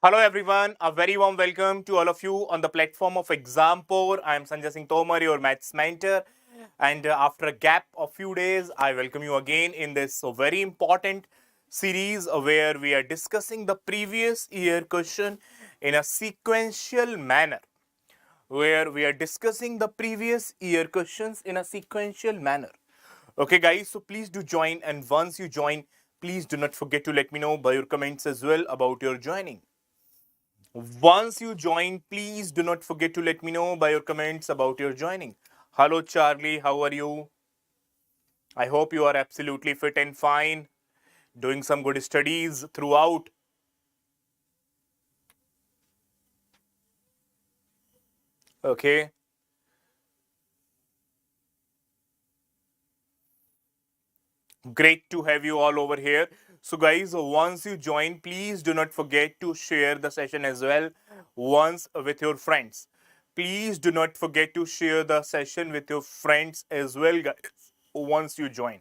Hello everyone, a very warm welcome to all of you on the platform of Exam4. I am Sanjay Singh Tomar, your maths mentor. And after a gap of few days, I welcome you again in this very important series where we are discussing the previous year question in a sequential manner. Where we are discussing the previous year questions in a sequential manner. Okay, guys, so please do join. And once you join, please do not forget to let me know by your comments as well about your joining. Once you join, please do not forget to let me know by your comments about your joining. Hello, Charlie. How are you? I hope you are absolutely fit and fine, doing some good studies throughout. Okay. Great to have you all over here. So, guys, once you join, please do not forget to share the session as well once with your friends. Please do not forget to share the session with your friends as well, guys, once you join.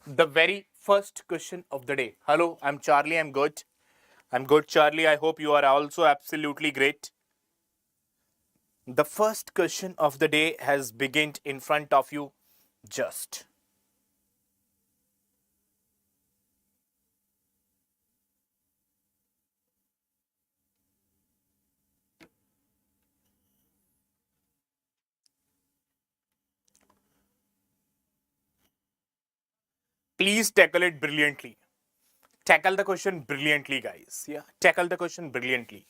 The very first question of the day. Hello, I'm Charlie. I'm good. I'm good, Charlie. I hope you are also absolutely great. The first question of the day has begun in front of you. Just please tackle it brilliantly. Tackle the question brilliantly, guys. Yeah, tackle the question brilliantly.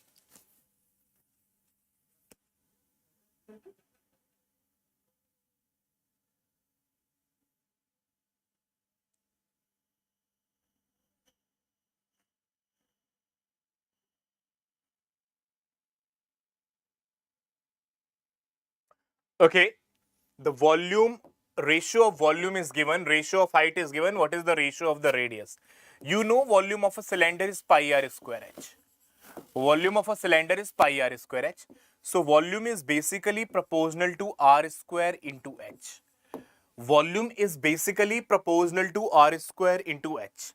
Okay, the volume ratio of volume is given, ratio of height is given. What is the ratio of the radius? You know, volume of a cylinder is pi r square h. Volume of a cylinder is pi r square h. So volume is basically proportional to r square into h. Volume is basically proportional to r square into h.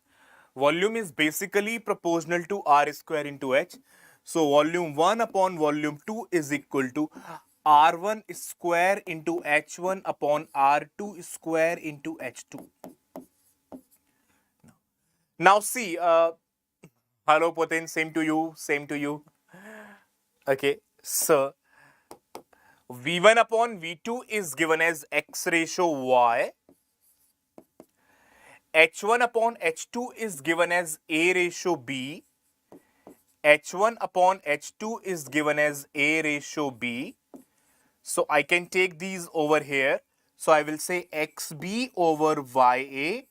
Volume is basically proportional to r square into h. So volume 1 upon volume 2 is equal to r1 square into h1 upon r2 square into h2. Now see, hello Putin, same to you, same to you. Okay, so V1 upon V2 is given as X ratio Y. H1 upon H2 is given as A ratio B. H1 upon H2 is given as A ratio B. So I can take these over here. So I will say XB over YA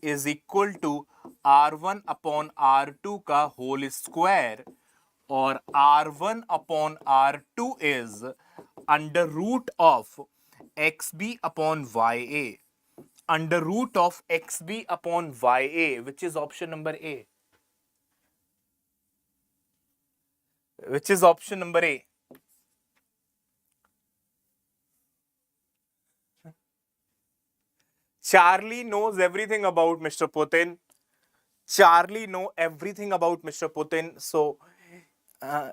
is equal to R1 upon R2 का whole square. Or R1 upon R2 is under root of XB upon YA. Under root of XB upon YA, which is option number A. Which is option number A. Charlie knows everything about Mr. Putin. Charlie know everything about Mr. Putin. So, uh,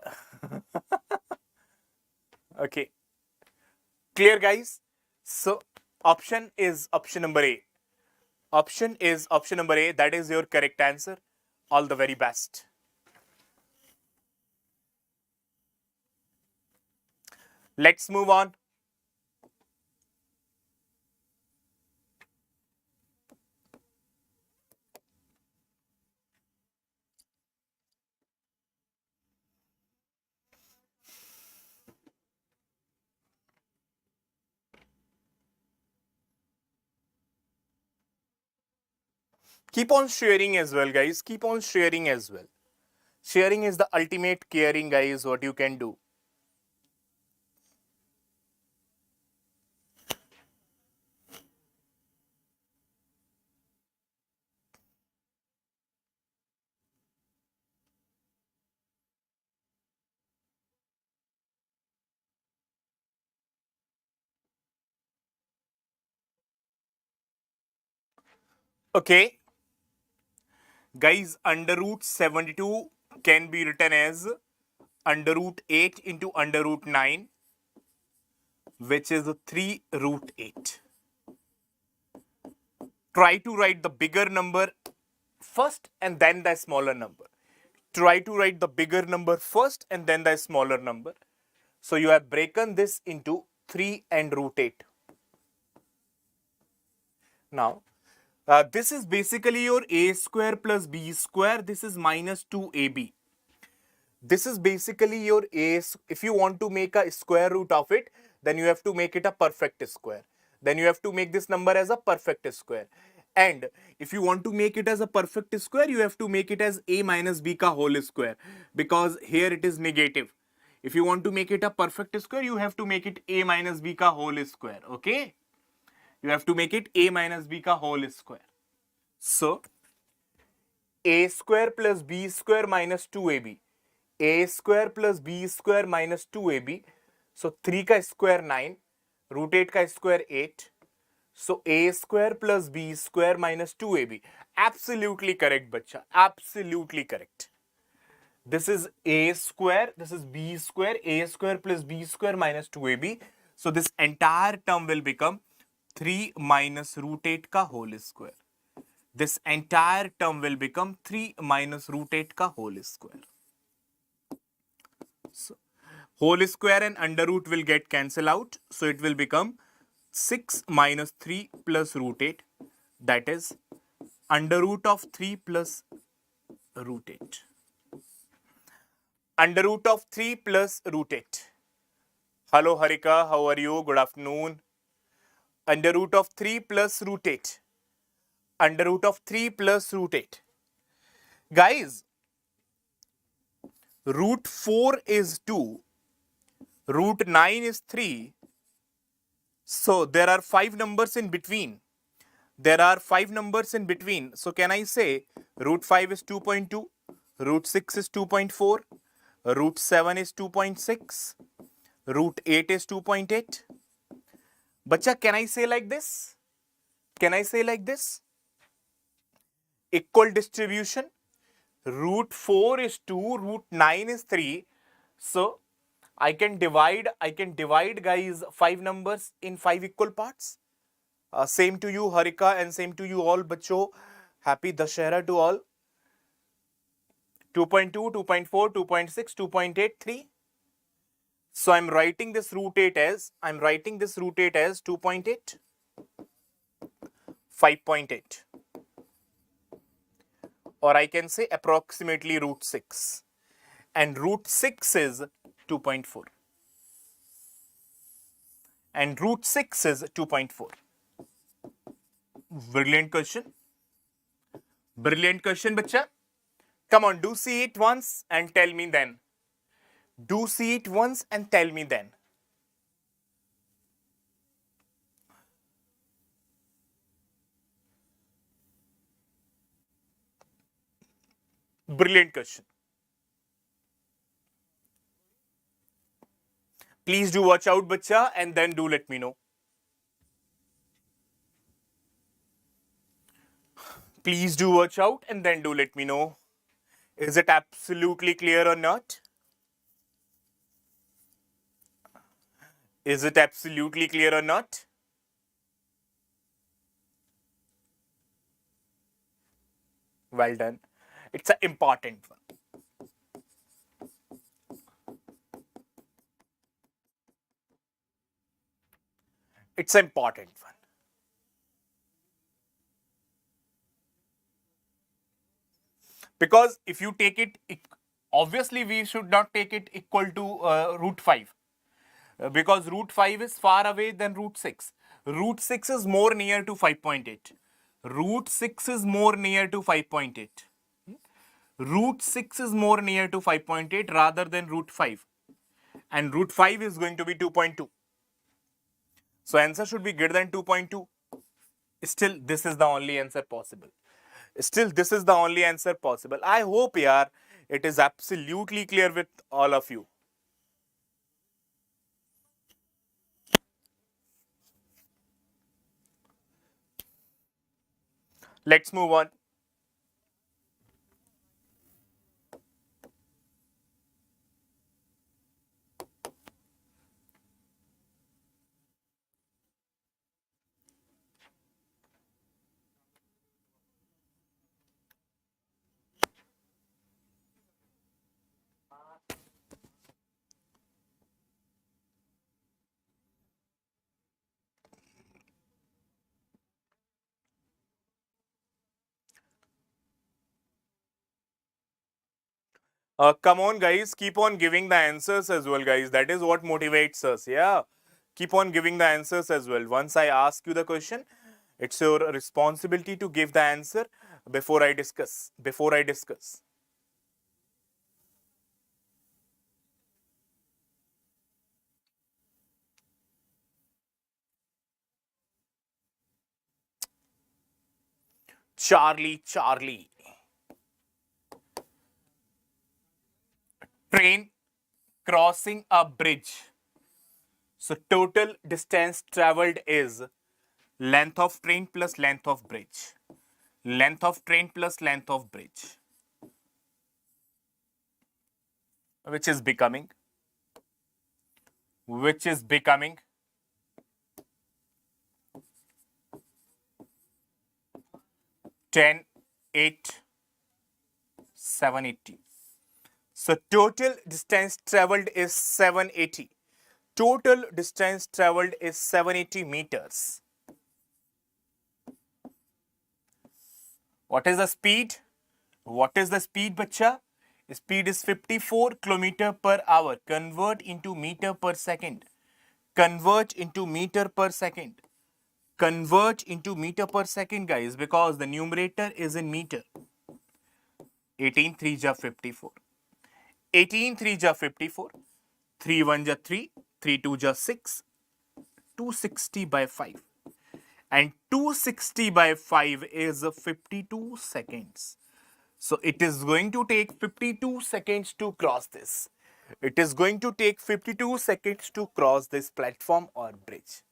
okay. Clear, guys? So, option is option number A. Option is option number A. That is your correct answer. All the very best. Let's move on. Keep on sharing as well, guys. Keep on sharing as well. Sharing is the ultimate caring, guys, what you can do. Okay. Guys, under root 72 can be written as under root 8 into under root 9, which is 3 root 8. Try to write the bigger number first and then the smaller number. Try to write the bigger number first and then the smaller number. So you have broken this into 3 and root 8. Now, this is basically your a square plus b square. This is minus 2ab. This is basically your a. If you want to make a square root of it, then you have to make it a perfect square. Then you have to make this number as a perfect square. And if you want to make it as a perfect square, you have to make it as a minus b ka whole square, because here it is negative. If you want to make it a perfect square, you have to make it a minus b ka whole square. Okay? You have to make it a minus b ka whole square. So, a square plus b square minus 2ab. A square plus b square minus 2ab. So 3 का square 9, root 8 का square 8. So a square plus b square minus 2ab. Absolutely correct, bacha. Absolutely correct. This is a square, this is b square, a square plus b square minus 2ab. So this entire term will become 3 minus root 8 का whole square. This entire term will become 3 minus root 8 का whole square. So, whole square and under root will get cancelled out. So it will become 6 minus 3 plus root 8. That is under root of 3 plus root 8. Under root of 3 plus root 8. Hello Harika, how are you? Good afternoon. Under root of 3 plus root 8. Under root of 3 plus root 8. Guys, root 4 is 2. Root 9 is 3. So there are 5 numbers in between. There are 5 numbers in between. So can I say root 5 is 2.2, root 6 is 2.4, root 7 is 2.6, root 8 is 2.8. Bacha, can I say like this? Can I say like this? Equal distribution. Root 4 is 2, root 9 is 3. So I can divide guys 5 numbers in 5 equal parts. Same to you Harika and same to you all bacho. Happy Dashera to all. 2.2, 2.4, 2.6, 2.83. So I'm writing this root 8 as 2.8, 5.8. Or I can say approximately root 6. And root 6 is 2.4. And root 6 is 2.4. Brilliant question. Brilliant question, bacha. Come on, do see it once and tell me then. Do see it once and tell me then. Brilliant question. Please do watch out, bacha, and then do let me know. Please do watch out and then do let me know. Is it absolutely clear or not? Is it absolutely clear or not? Well done. It's an important one. It's an important one. Because if you take it, obviously we should not take it equal to root 5. Because root 5 is far away than root 6. Root 6 is more near to 5.8. Root 6 is more near to 5.8. Root 6 is more near to 5.8 rather than root 5. And root 5 is going to be 2.2. So answer should be greater than 2.2. Still, this is the only answer possible. Still, this is the only answer possible. I hope, yaar, it is absolutely clear with all of you. Let's move on. Come on, guys. Keep on giving the answers as well, guys. That is what motivates us. Yeah. Keep on giving the answers as well. Once I ask you the question, it's your responsibility to give the answer before I discuss. Before I discuss. Charlie, Charlie. Train crossing a bridge. So total distance traveled is length of train plus length of bridge. Length of train plus length of bridge. Which is becoming. Which is becoming 10, 8, 780. So total distance traveled is 780. Total distance traveled is 780 meters. What is the speed? What is the speed, bacha? Speed is 54 kilometer per hour. Convert into meter per second. Convert into meter per second. Convert into meter per second, guys, because the numerator is in meter. 18 3 ja 54. 18 3 ja 54. 3 1 ja 3. 3 2 ja 6. 260 by 5. And 260 by 5 is 52 seconds. So it is going to take 52 seconds to cross this. It is going to take 52 seconds to cross this platform or bridge.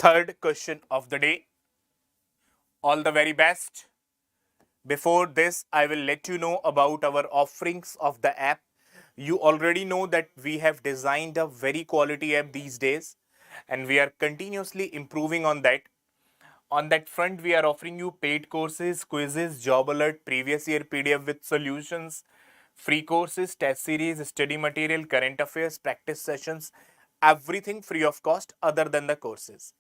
Third question of the day. All the very best. Before this, I will let you know about our offerings of the app. You already know that we have designed a very quality app these days and we are continuously improving on that. On that front, we are offering you paid courses, quizzes, job alert, previous year PDF with solutions, free courses, test series, study material, current affairs, practice sessions, everything free of cost other than the courses.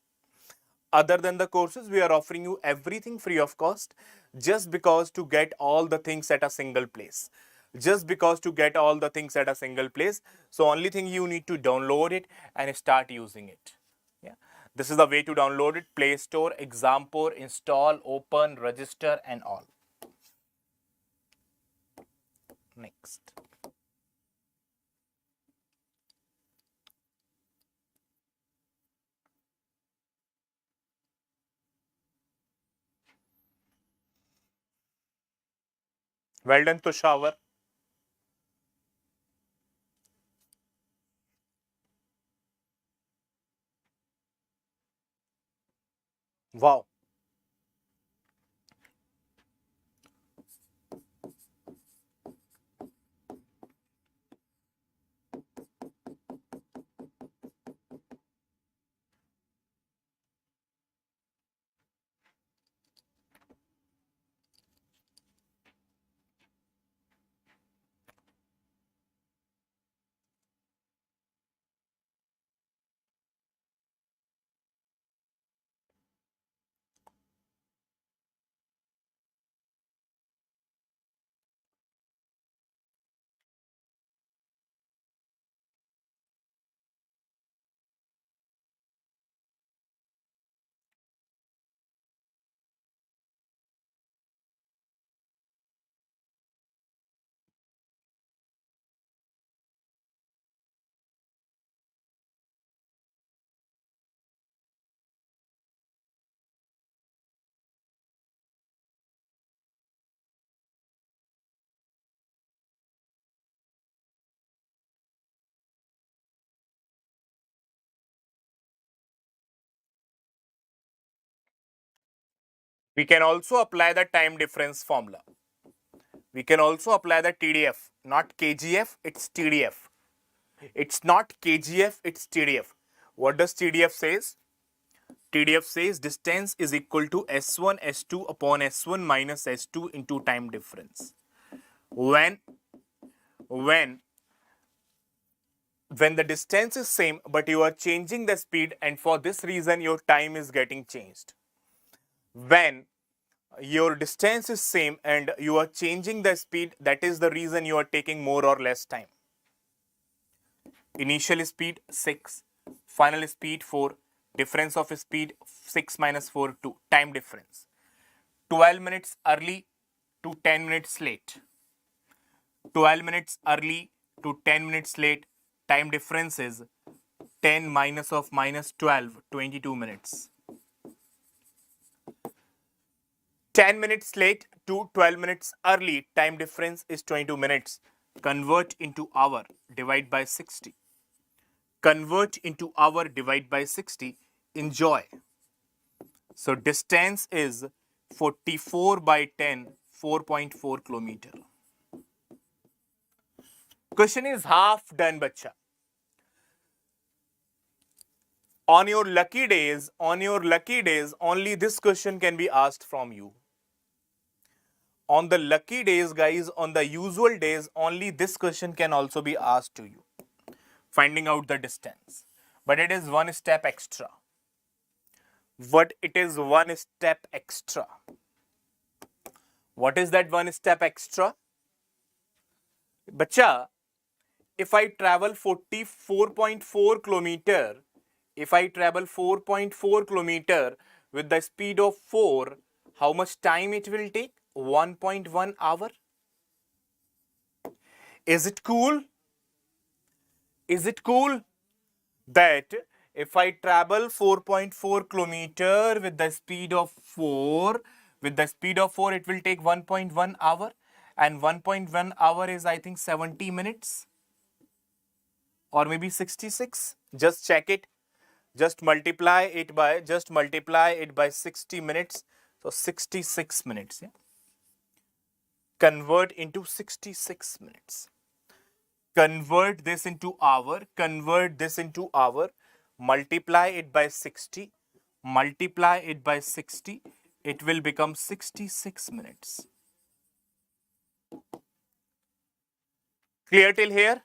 Other than the courses, we are offering you everything free of cost just because to get all the things at a single place. Just because to get all the things at a single place. So only thing you need to download it and start using it. Yeah. This is the way to download it. Play Store, Exampore, install, open, register and all. Next. Well done, Tushawar. Wow. We can also apply the time difference formula. We can also apply the TDF, not KGF, it's TDF. It's not KGF, it's TDF. What does TDF says? TDF says distance is equal to S1 S2 upon S1 minus S2 into time difference. When the distance is same but you are changing the speed, and for this reason your time is getting changed. When your distance is same and you are changing the speed, that is the reason you are taking more or less time. Initial speed 6, final speed 4, difference of speed 6 minus 4 2, time difference 12 minutes early to 10 minutes late. 12 minutes early to 10 minutes late, time difference is 10 minus of minus 12, 22 minutes. 10 minutes late to 12 minutes early, time difference is 22 minutes. Convert into hour, divide by 60. Convert into hour, divide by 60. Enjoy. So distance is 44 by 10, 4.4 kilometer. Question is half done, bacha. On your lucky days, only this question can be asked from you. On the lucky days, guys, on the usual days, only this question can also be asked to you. Finding out the distance. But it is one step extra. What it is one step extra. What is that one step extra? Bacha, if I travel 44.4 kilometer, if I travel 4.4 kilometer with the speed of 4, how much time it will take? 1.1 hour. Is it cool? Is it cool that if I travel 4.4 kilometer with the speed of 4, it will take 1.1 hour, and 1.1 hour is I think 70 minutes or maybe 66. Just check it. Just multiply it by 60 minutes. So 66 minutes. Yeah? Convert into 66 minutes. Convert this into hour. Multiply it by 60. It will become 66 minutes. Clear till here?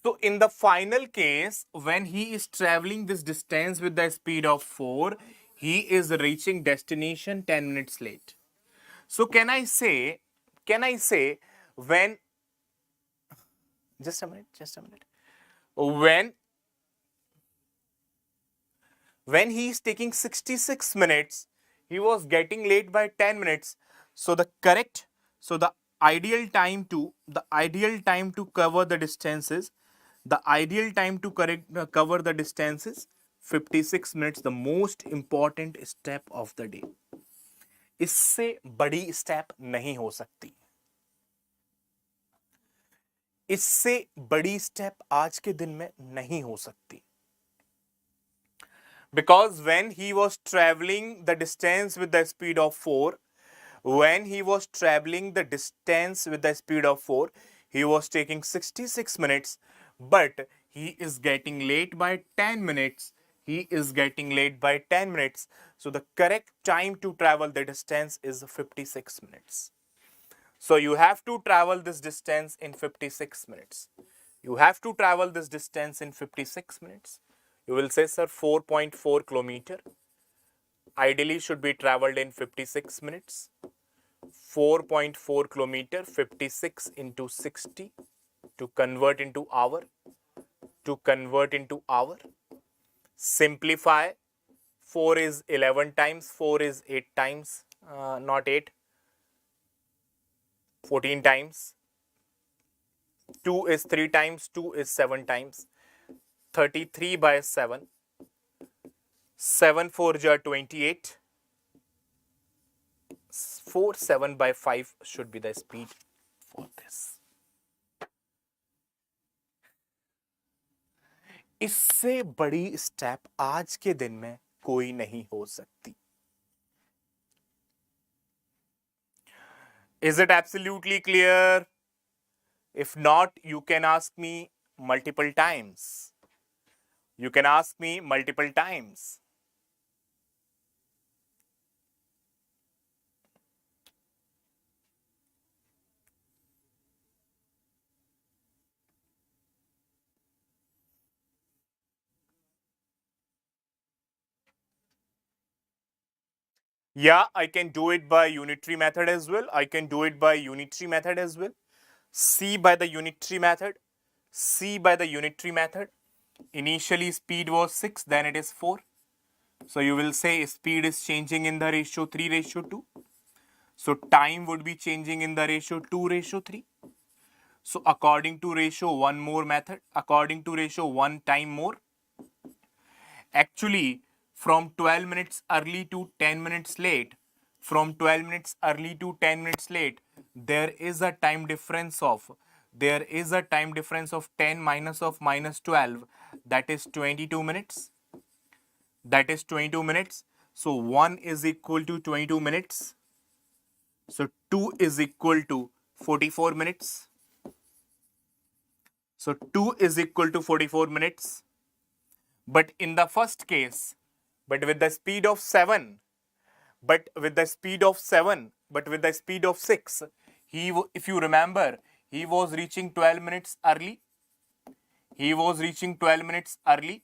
So in the final case, when he is traveling this distance with the speed of 4, he is reaching destination 10 minutes late. So can I say when, just a minute, when he is taking 66 minutes, he was getting late by 10 minutes. So the ideal time to cover the distances, cover the distances 56 minutes, the most important step of the day. इससे बड़ी step नहीं हो सकती. इससे बड़ी step आज के दिन में नहीं हो सकती. Because when he was traveling the distance with the speed of 4, he was taking 66 minutes, but he is getting late by 10 minutes. So the correct time to travel the distance is 56 minutes. So you have to travel this distance in 56 minutes. You will say, sir, 4.4 kilometer. Ideally should be traveled in 56 minutes. 4.4 kilometer, 56 into 60 to convert into hour. Simplify. 4 is 11 times, 4 is 8 times, not 8, 14 times. 2 is 3 times, 2 is 7 times. 33 by 7. 7 4 ja 28. 4 7 by 5 should be the speed for this. इससे बड़ी step आज के दिन में कोई नहीं हो सकती. Is it absolutely clear? If not, you can ask me multiple times. You can ask me multiple times. Yeah, I can do it by unitary method as well. I can do it by unitary method as well. C by the unitary method. C by the unitary method. Initially speed was 6, then it is 4. So you will say speed is changing in the ratio 3:2. So time would be changing in the ratio 2:3. So according to ratio 1 more method, according to ratio 1 time more, actually from 12 minutes early to 10 minutes late, from 12 minutes early to 10 minutes late, there is a time difference of 10 minus of minus 12, that is 22 minutes. That is 22 minutes. So 1 is equal to 22 minutes. So 2 is equal to 44 minutes. So 2 is equal to 44 minutes. But in the first case, but with the speed of 7, but with the speed of 7, but with the speed of 6, if you remember, he was reaching 12 minutes early. He was reaching 12 minutes early.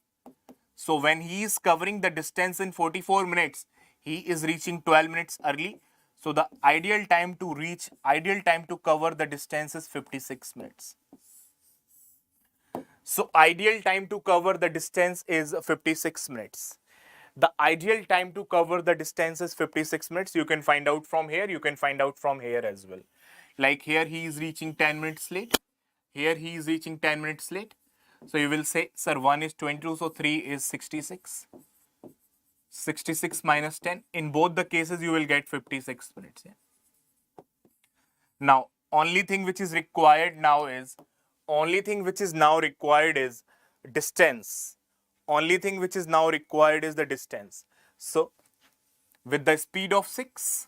So when he is covering the distance in 44 minutes, he is reaching 12 minutes early. So the ideal time to cover the distance is 56 minutes. So ideal time to cover the distance is 56 minutes. The ideal time to cover the distance is 56 minutes. You can find out from here. You can find out from here as well. Like here he is reaching 10 minutes late. Here he is reaching 10 minutes late. So you will say, sir, 1 is 22, so 3 is 66. 66 minus 10. In both the cases, you will get 56 minutes. Yeah? Now, only thing which is required now is distance. Only thing which is now required is the distance. So, with the speed of 6,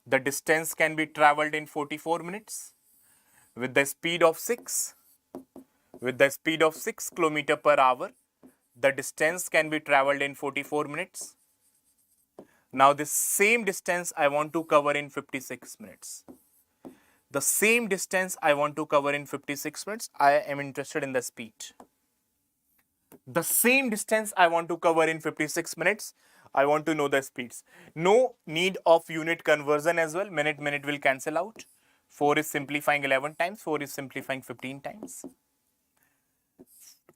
the distance can be traveled in 44 minutes. With the speed of 6, kilometer per hour, the distance can be traveled in 44 minutes. Now this same distance I want to cover in 56 minutes. The same distance I want to cover in 56 minutes, I am interested in the speed. The same distance I want to cover in 56 minutes, I want to know the speeds. No need of unit conversion as well. Minute will cancel out. 4 is simplifying 11 times, 4 is simplifying 15 times.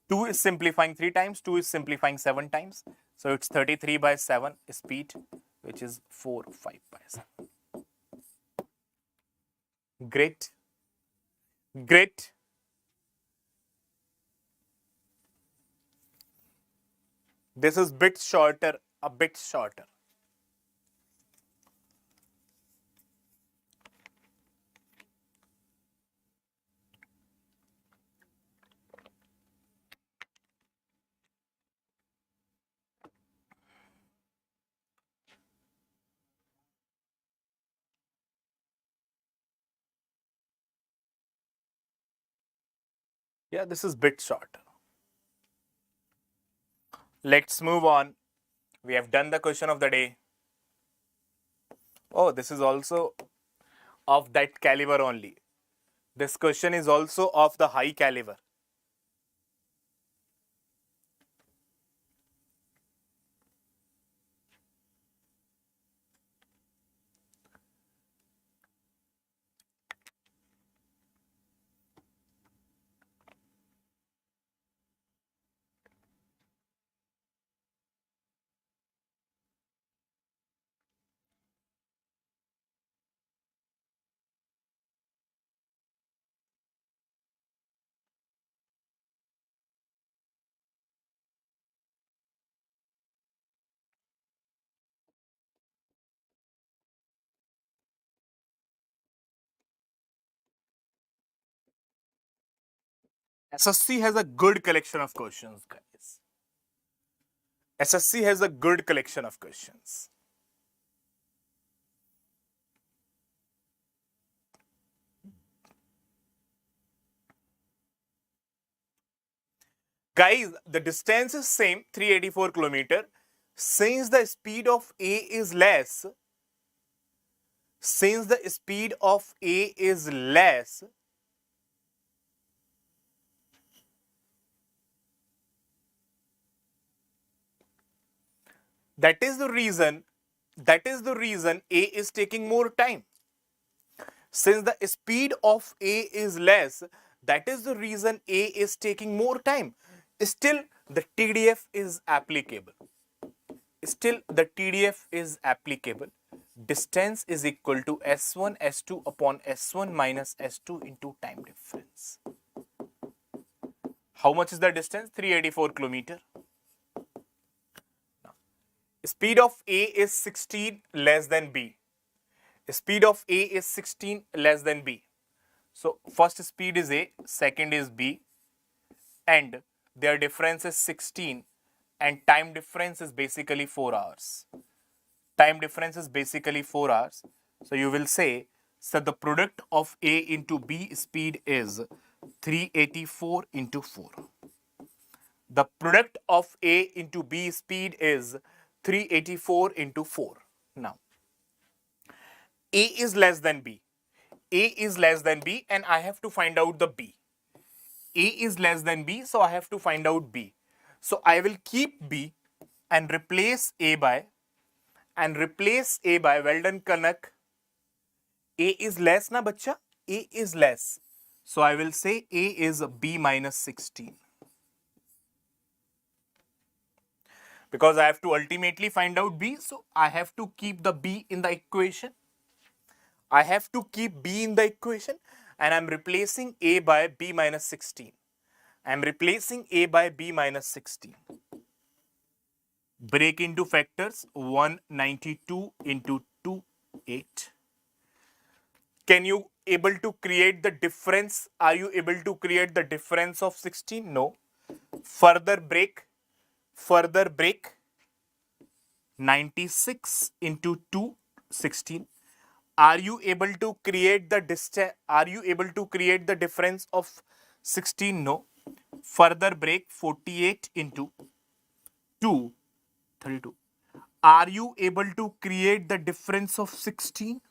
2 is simplifying 3 times, 2 is simplifying 7 times. So it's 33 by 7 speed, which is 4/5 by 7. Great. Great. This is bit shorter, a bit shorter. Yeah, this is bit shorter. Let's move on. We have done the question of the day. Oh, this is also of that caliber only. This question is also of the high caliber. SSC has a good collection of questions, guys. SSC has a good collection of questions. Guys, the distance is same, 384 kilometer. Since the speed of A is less, since the speed of A is less, that is the reason A is taking more time. Since the speed of A is less, that is the reason A is taking more time. Still, the TDF is applicable. Still, the TDF is applicable. Distance is equal to S1, S2 upon S1 minus S2 into time difference. How much is the distance? 384 kilometer. Speed of A is 16 less than B. Speed of A is 16 less than B. So, first speed is A, second is B, and their difference is 16, and time difference is basically 4 hours. Time difference is basically 4 hours. So, you will say, so the product of A into B speed is 384 into 4. The product of A into B speed is 384 into 4. Now, A is less than B. A is less than B and I have to find out the B. A is less than B, so I have to find out B. So I will keep B and replace A by, well done Kanak. A is less na bacha? A is less. So I will say A is B minus 16. Because I have to ultimately find out B, so I have to keep the B in the equation. I have to keep B in the equation and I'm replacing A by B minus 16. I'm replacing A by B minus 16. Break into factors, 192 into 28. Can you able to create the difference? Are you able to create the difference of 16? No. Further break, 96 into 2, 16. Are you able to create the distance? Are you able to create the difference of 16? No. Further break, 48 into 2, 32. Are you able to create the difference of 16?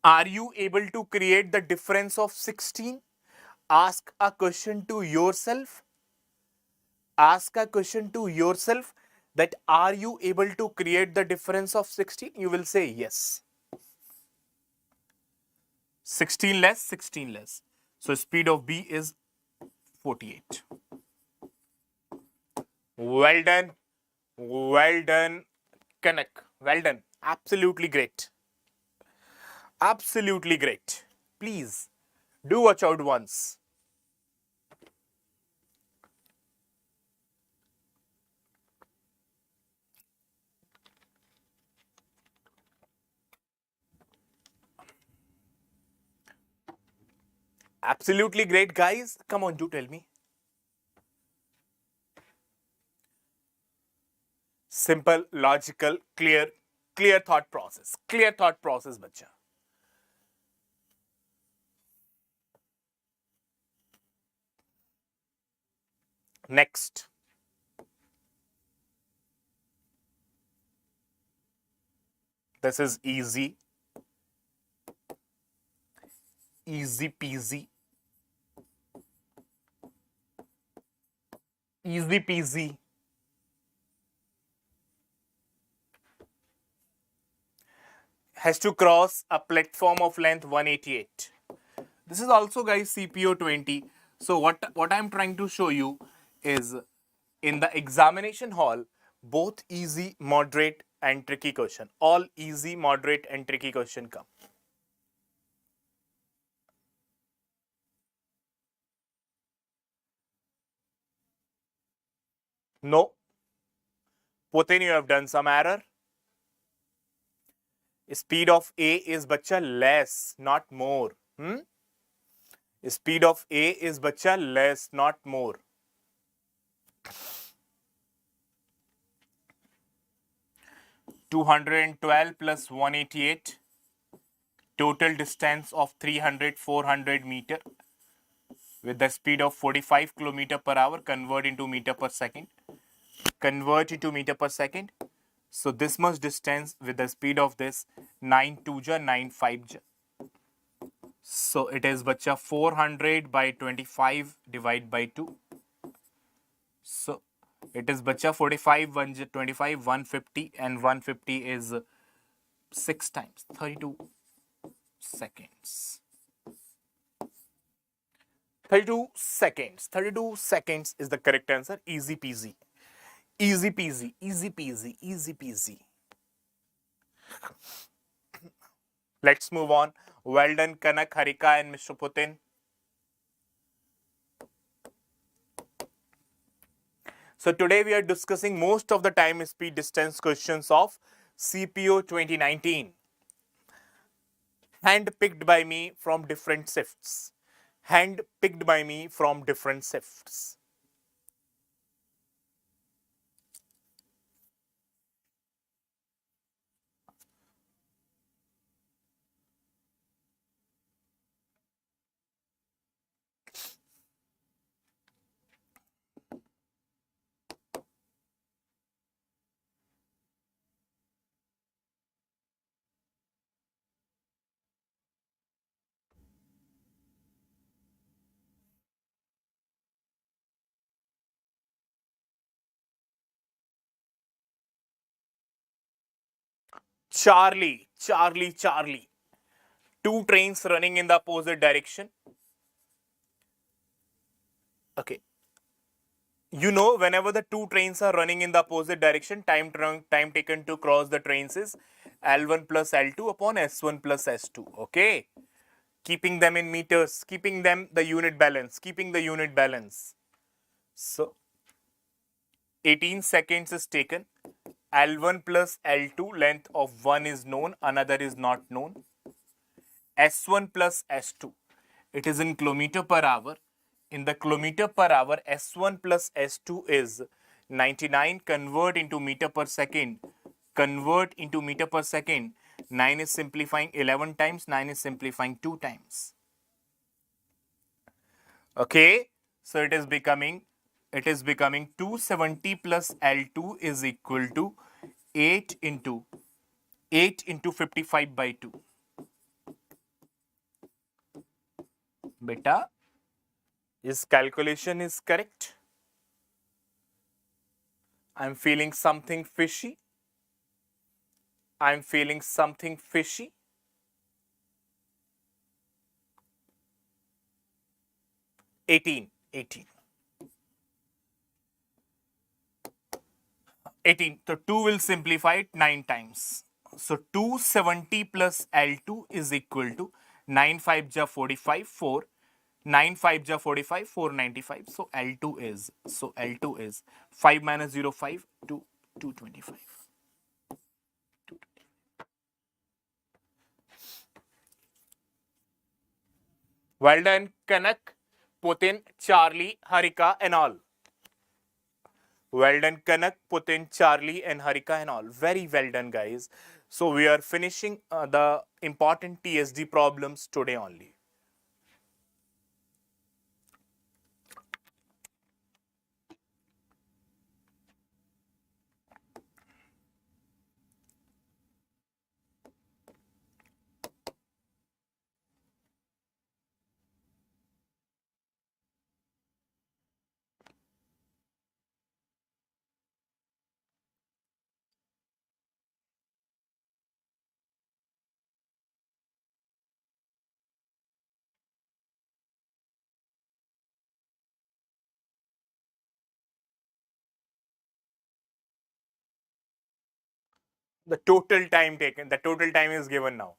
Are you able to create the difference of 16? Ask a question to yourself. Ask a question to yourself that are you able to create the difference of 16? You will say yes. 16 less, 16 less. So speed of B is 48. Well done. Well done, Kanak. Well done. Absolutely great. Absolutely great. Please do watch out once. Absolutely great, guys. Come on, do tell me. Simple, logical, clear thought process. Clear thought process, bacha. Next. This is easy. Easy peasy. Easy peasy. Has to cross a platform of length 188. This is also, guys, CPO 20. So what I'm trying to show you is in the examination hall, both easy, moderate and tricky question. All easy, moderate and tricky question come. No. Putin, you have done some error. Speed of A is bacha less, not more. Speed of A is bacha less, not more. (212 plus 188), total distance of 300, 400 meter. with the speed of 45 kilometer per hour, convert into meter per second. Convert into meter per second. So this much distance with the speed of this 9 2 ja 9 5 ja. So it is bacha 400 by 25 divide by 2. So it is bacha 45 1 ja 25 150 and 150 is 6 times 32 seconds. 32 seconds. 32 seconds is the correct answer. Easy peasy. Easy peasy. Easy peasy. Easy peasy. Let's move on. Well done, Kanak, Harika, and Mr. Putin. So today we are discussing most of the time speed distance questions of CPO 2019. Hand-picked by me from different shifts. Hand-picked by me from different shifts. Charlie, Charlie, Charlie. Two trains running in the opposite direction. Okay. You know, whenever the two trains are running in the opposite direction, time taken to cross the trains is L1 plus L2 upon S1 plus S2. Okay. Keeping them in meters, keeping them the unit balance, keeping the unit balance. So 18 seconds is taken. L1 plus L2, length of one is known, another is not known. S1 plus S2, it is in kilometer per hour. In the kilometer per hour, S1 plus S2 is 99. Convert into meter per second. Convert into meter per second. 9 is simplifying 11 times. 9 is simplifying 2 times. Okay. So it is becoming 270 plus L2 is equal to 8 into 55 by 2. Beta, is calculation is correct? I'm feeling something fishy. I'm feeling something fishy. Eighteen. 18. So 2 will simplify it 9 times. So 270 plus L2 is equal to 9 5 ja 45, 4. 9 5 ja 45, 495. So L2 is 5 minus 0, 5, 2, 225. Well done, Kanak, Putin, Charlie, Harika, and all. Well done, Kanak, Putin, Charlie, and Harika, and all. Very well done, guys. So we are finishing the important TSD problems today only. The total time taken, the total time is given now.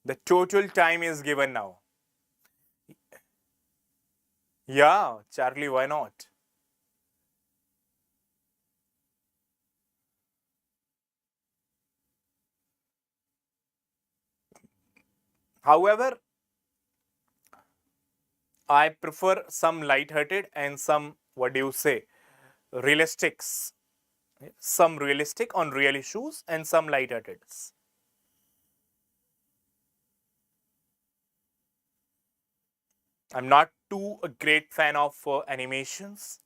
The total time is given now. Yeah, Charlie, why not? However, I prefer some light-hearted and some, what do you say, realistics. Some realistic on real issues and some light-hearteds. I'm not too a great fan of animations,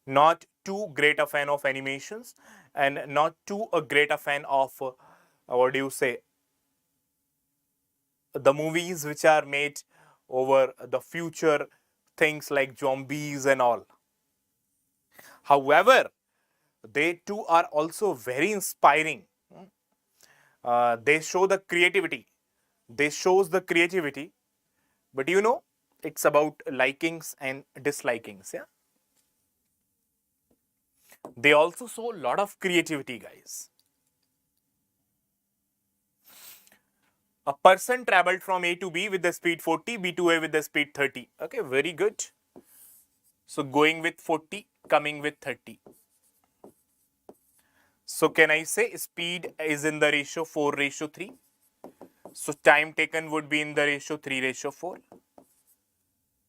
not too great a fan of animations, and not too a great a fan of what do you say, the movies which are made over the future things like zombies and all. However, they too are also very inspiring. They show the creativity. They shows the creativity, but you know, it's about likings and dislikings. Yeah, they also show a lot of creativity, guys. A person traveled from A to B with the speed 40, B to A with the speed 30. Okay, very good. So going with 40, coming with 30. So can I say speed is in the ratio 4:3? So time taken would be in the ratio 3:4.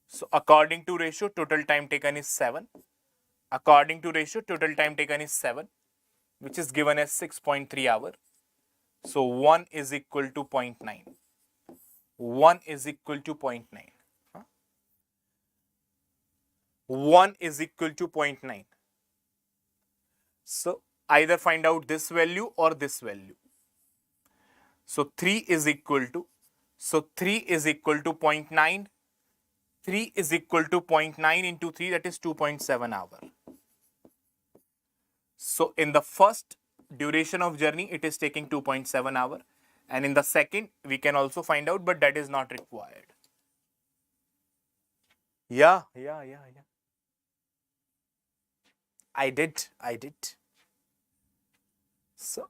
So according to ratio, total time taken is 7. According to ratio, total time taken is 7, which is given as 6.3 hour. So 1 is equal to 0.9. 1 is equal to 0.9. 1 is equal to 0.9. So either find out this value or this value. So 3 is equal to, so 3 is equal to 0.9. 3 is equal to 0.9 into 3, that is 2.7 hour. So in the first duration of journey, it is taking 2.7 hour. And in the second, we can also find out, but that is not required. Yeah. I did. So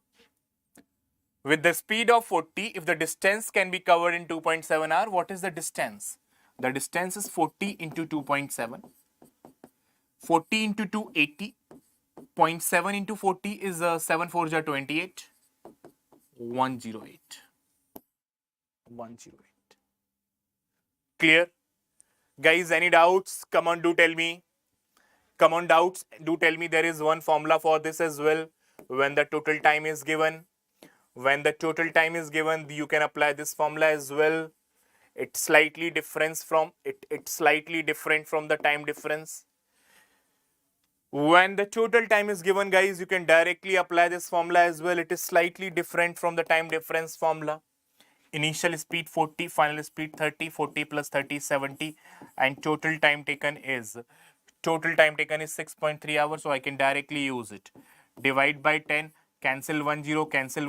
with the speed of 40, if the distance can be covered in 2.7 hour, what is the distance? The distance is 40 into 2.7. 40 into 2, 80. 0.7 into 40 is 7 4 28. 108. 108. Clear? Guys, any doubts? Come on, do tell me. Come on, doubts, do tell me. There is one formula for this as well. When the total time is given, you can apply this formula as well. It's slightly different from the time difference. When the total time is given, guys, you can directly apply this formula as well. It is slightly different from the time difference formula. Initial speed 40, final speed 30, 40 plus 30 is 70, and total time taken is 6.3 hours, so I can directly use it. Divide by 10, cancel 1 0, cancel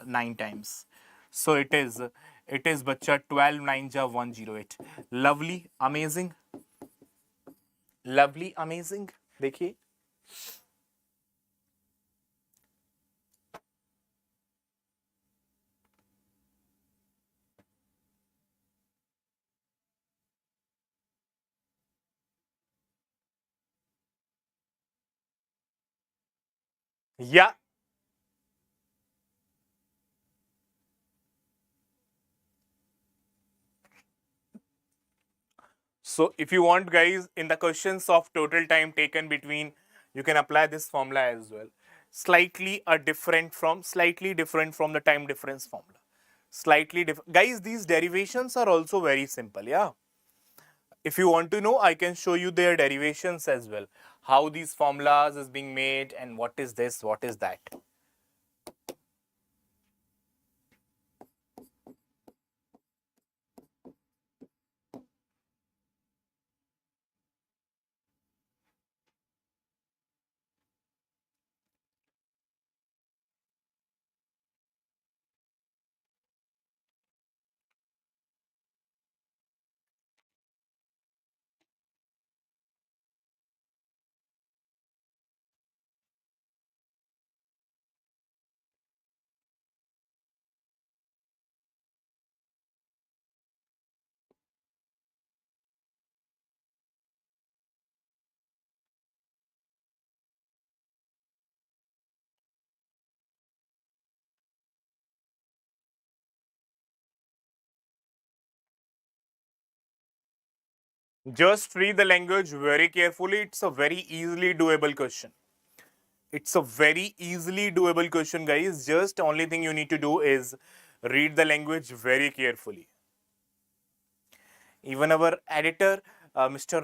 9 times. So it is bacha 12 9 ja 108. Lovely, amazing. देखिए. Yeah. So if you want, guys, in the questions of total time taken between, you can apply this formula as well. Slightly different from the time difference formula. Slightly different. Guys, these derivations are also very simple. Yeah. If you want to know, I can show you their derivations as well. How these formulas is being made and what is this, what is that. Just read the language very carefully. It's a very easily doable question. It's a very easily doable question, guys. Just only thing you need to do is read the language very carefully. Even our editor, Mr.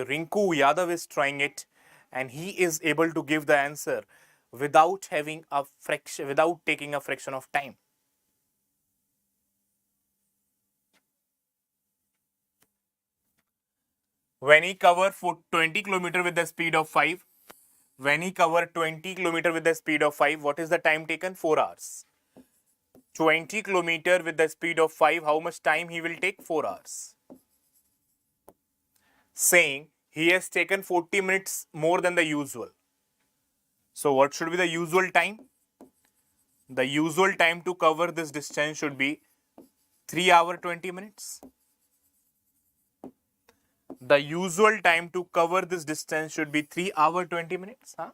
Rinku Yadav is trying it, and he is able to give the answer without having a fraction, without taking a fraction of time. When he covered 20 km with the speed of 5, when he covered 20 km with the speed of 5, what is the time taken? 4 hours. 20 km with the speed of 5, how much time he will take? 4 hours. Saying he has taken 40 minutes more than the usual. So what should be the usual time? The usual time to cover this distance should be 3 hours 20 minutes. The usual time to cover this distance should be 3 hours 20 minutes. Huh?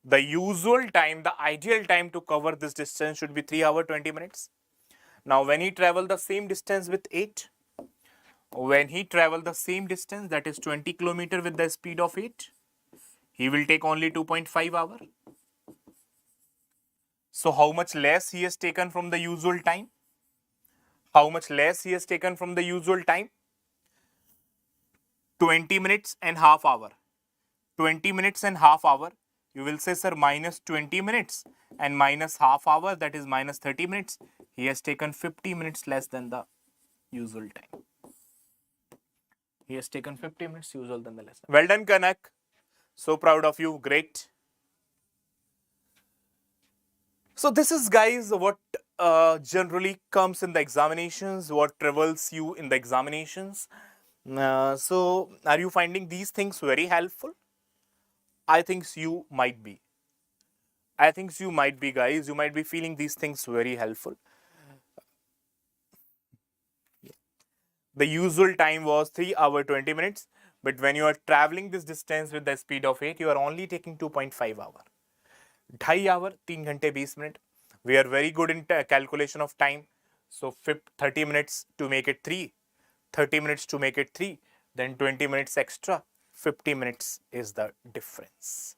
The usual time, the ideal time to cover this distance should be 3 hours 20 minutes. Now when he travel the same distance with 8, when he travel the same distance, that is 20 km with the speed of 8, he will take only 2.5 hours. So how much less he has taken from the usual time? How much less he has taken from the usual time? 20 minutes and half hour. 20 minutes and half hour. You will say, sir, minus 20 minutes and minus half hour, that is minus 30 minutes. He has taken 50 minutes less than the usual time. He has taken 50 minutes usual than the lesson. Well done, Kanak. So proud of you. Great. So this is, guys, what generally comes in the examinations, what travels you in the examinations. So are you finding these things very helpful? I think you might be. I think you might be, guys. You might be feeling these things very helpful. The usual time was 3 hours 20 minutes. But when you are traveling this distance with the speed of 8, you are only taking 2.5 hours. 2.5 hours, 3 घंटे 20 minutes. We are very good in calculation of time. So 30 minutes to make it 3. 30 minutes to make it 3. Then 20 minutes extra. 50 minutes is the difference.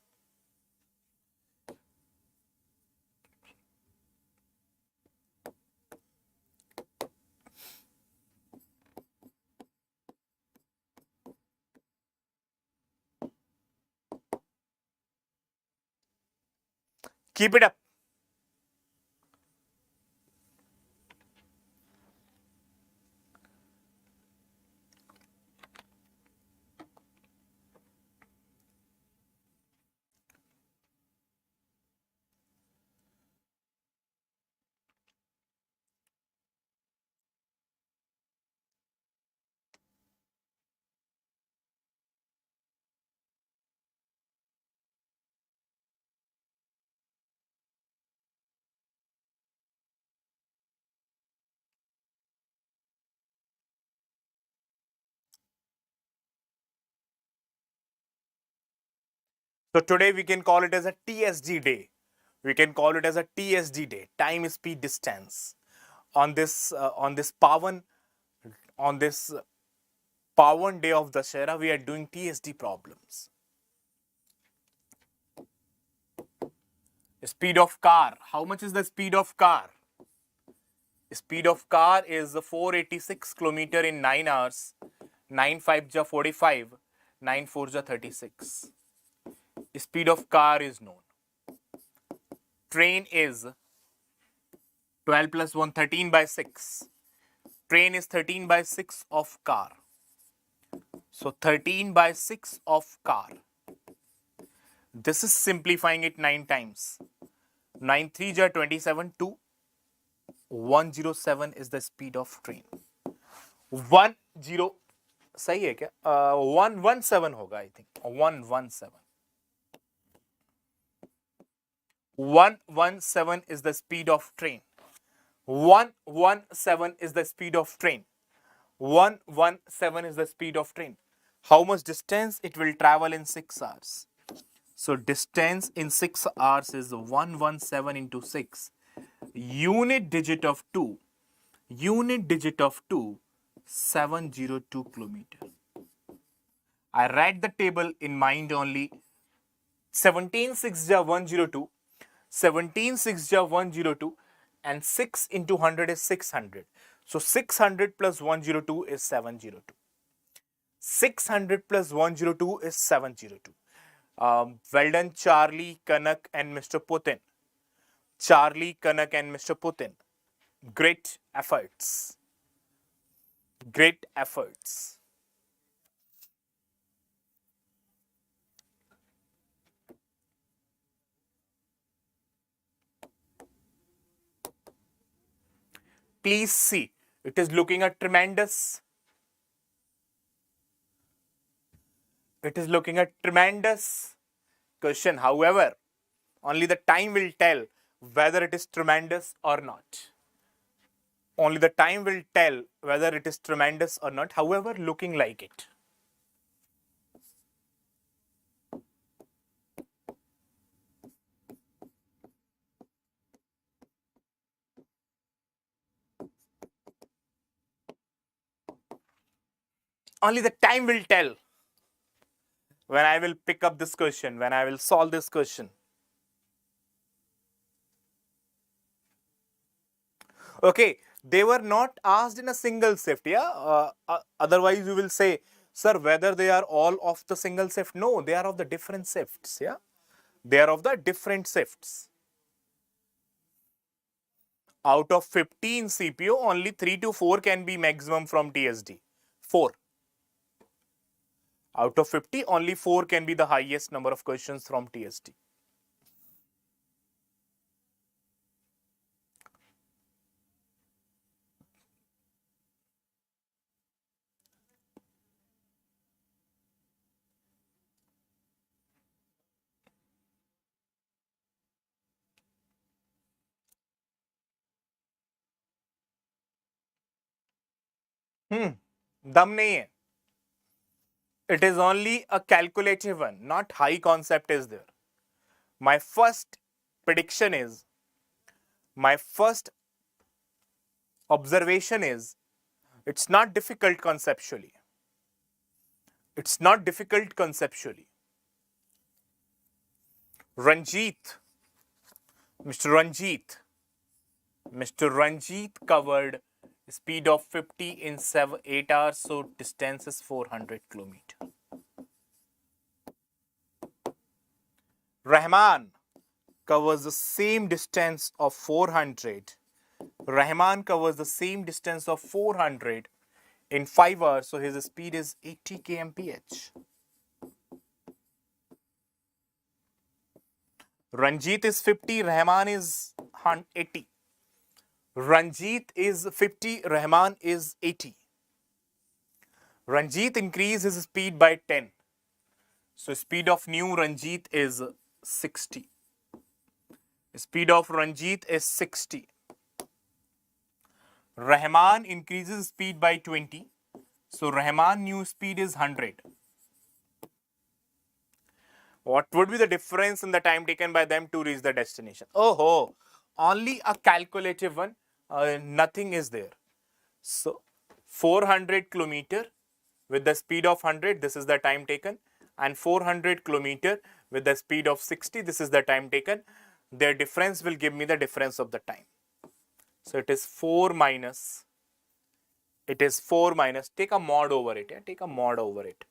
Keep it up. So today we can call it as a TSD day. We can call it as a TSD day, time, speed, distance. On this Pawan day of Dashera, we are doing TSD problems. Speed of car. How much is the speed of car? Speed of car is 486 km in 9 hours. 9 5 ja 45. 9 4 ja 36. Speed of car is known. Train is 12 plus 1, 13 by 6. Train is 13 by 6 of car. So 13 by 6 of car. This is simplifying it 9 times. 9 3 ja 27, 2. 107 is the speed of train. 10 सही है क्या? 117 होगा, I think. 117. 117 is the speed of train. 117 is the speed of train. 117 is the speed of train. How much distance it will travel in 6 hours? So distance in 6 hours is 117 into 6. Unit digit of 2. Unit digit of 2. 702 kilometer. I write the table in mind only. 17 6 ja 102. 17 6 ja 102. And 6 into 100 is 600. So 600 plus 102 is 702. 600 plus 102 is 702. Well done, Charlie, Kanak, and Mr. Putin. Charlie, Kanak, and Mr. Putin. Great efforts. Great efforts. Please see, it is looking a tremendous. It is looking a tremendous question. However, only the time will tell whether it is tremendous or not. Only the time will tell whether it is tremendous or not. However, looking like it. Only the time will tell when I will pick up this question, when I will solve this question. Okay, they were not asked in a single shift, yeah? Otherwise, you will say, sir, whether they are all of the single shift. No, they are of the different shifts, yeah? They are of the different shifts. Out of 15 CPO, only 3 to 4 can be maximum from TSD. 4. Out of 50, only 4 can be the highest number of questions from TSD. दम नहीं है. It is only a calculative one, not high concept is there. My first prediction is, my first observation is, it's not difficult conceptually. It's not difficult conceptually. Ranjit, Mr. Ranjit, Mr. Ranjit covered speed of 50 in 8 hours, so distance is 400 kilometers. Rahman covers the same distance of 400. Rahman covers the same distance of 400 in 5 hours, so his speed is 80 kmph. Ranjit is 50, Rahman is 80. Ranjit is 50, Rahman is 80. Ranjit increased his speed by 10. So speed of new Ranjit is 60. Speed of Ranjit is 60. Rahman increases speed by 20. So Rahman new speed is 100. What would be the difference in the time taken by them to reach the destination? Oh, only a calculative one. Nothing is there. So 400 kilometer with the speed of 100, this is the time taken. And 400 kilometer with the speed of 60, this is the time taken. Their difference will give me the difference of the time. So it is 4 minus. It is 4 minus. Take a mod over it. Yeah? Take a mod over it.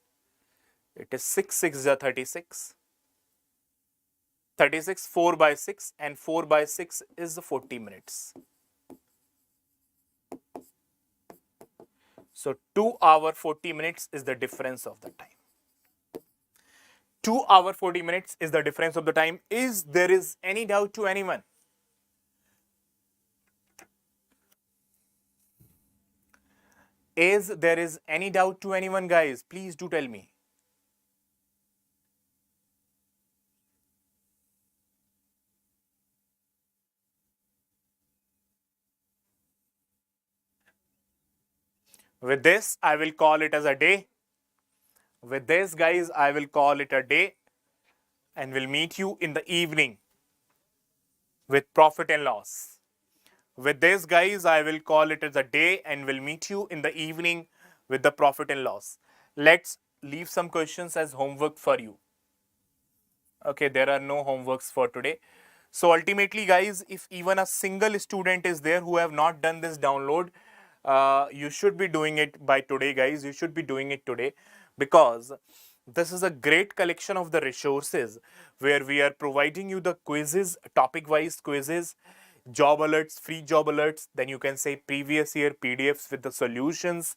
It is 6, 6 is 36. 36, 4 by 6, and 4 by 6 is 40 minutes. So 2 hour 40 minutes is the difference of the time. 2 hour 40 minutes is the difference of the time. Is there is any doubt to anyone? Is there is any doubt to anyone, guys? Please do tell me. With this, I will call it as a day. With this, guys, I will call it a day. And we'll meet you in the evening with profit and loss. With this, guys, I will call it as a day and we'll meet you in the evening with the profit and loss. Let's leave some questions as homework for you. Okay, there are no homeworks for today. So ultimately, guys, if even a single student is there who have not done this download, you should be doing it by today, guys. You should be doing it today, because this is a great collection of the resources where we are providing you the quizzes, topic wise quizzes, job alerts, free job alerts. Then you can say previous year PDFs with the solutions,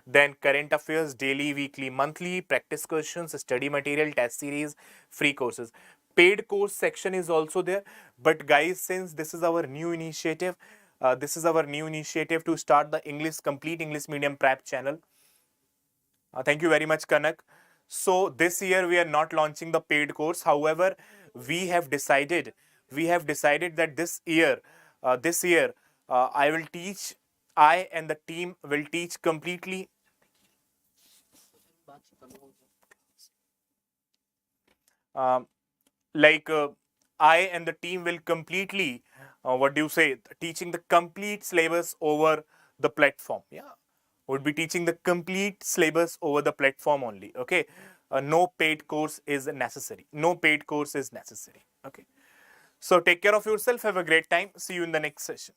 then current affairs, daily, weekly, monthly, practice questions, study material, test series, free courses. Paid course section is also there. But guys, since this is our new initiative, to start the complete English medium prep channel. Thank you very much, Kanak. So this year we are not launching the paid course. However, we have decided that this year, I and the team will teach completely. Um, I and the team will completely, teaching the complete syllabus over the platform. Yeah, would be teaching the complete syllabus over the platform only. Okay, no paid course is necessary. No paid course is necessary. Okay, so take care of yourself. Have a great time. See you in the next session.